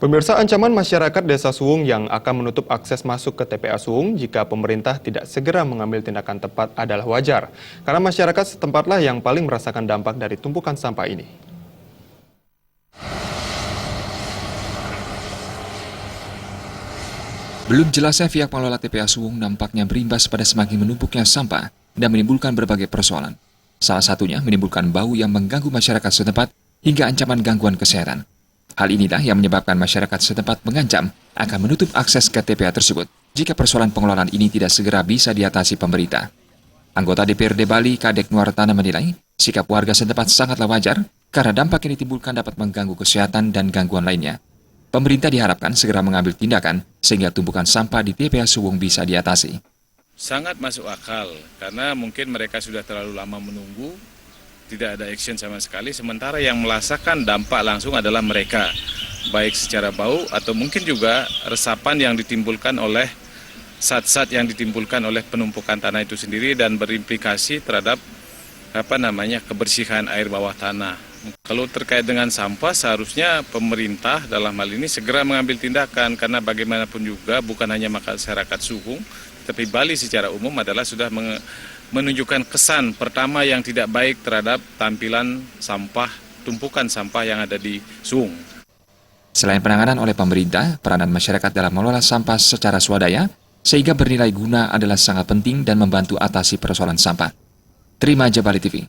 Pemirsa, ancaman masyarakat Desa Suwung yang akan menutup akses masuk ke TPA Suwung jika pemerintah tidak segera mengambil tindakan tepat adalah wajar. Karena masyarakat setempatlah yang paling merasakan dampak dari tumpukan sampah ini. Belum jelasnya pihak pengelola TPA Suwung nampaknya berimbas pada semakin menumpuknya sampah dan menimbulkan berbagai persoalan. Salah satunya menimbulkan bau yang mengganggu masyarakat setempat hingga ancaman gangguan kesehatan. Hal inilah yang menyebabkan masyarakat setempat mengancam akan menutup akses ke TPA tersebut jika persoalan pengelolaan ini tidak segera bisa diatasi pemerintah. Anggota DPRD Bali, Kadek Nuartana menilai, sikap warga setempat sangatlah wajar karena dampak yang ditimbulkan dapat mengganggu kesehatan dan gangguan lainnya. Pemerintah diharapkan segera mengambil tindakan sehingga tumpukan sampah di TPA Suwung bisa diatasi. Sangat masuk akal karena mungkin mereka sudah terlalu lama menunggu, tidak ada action sama sekali, sementara yang merasakan dampak langsung adalah mereka, baik secara bau atau mungkin juga resapan yang ditimbulkan oleh zat-zat yang ditimbulkan oleh penumpukan tanah itu sendiri dan berimplikasi terhadap kebersihan air bawah tanah. Kalau terkait dengan sampah, seharusnya pemerintah dalam hal ini segera mengambil tindakan karena bagaimanapun juga bukan hanya masyarakat Suwung, tapi Bali secara umum adalah sudah menunjukkan kesan pertama yang tidak baik terhadap tampilan sampah, tumpukan sampah yang ada di Suwung. Selain penanganan oleh pemerintah, peranan masyarakat dalam mengelola sampah secara swadaya, sehingga bernilai guna adalah sangat penting dan membantu atasi persoalan sampah. Terima aja Bali TV.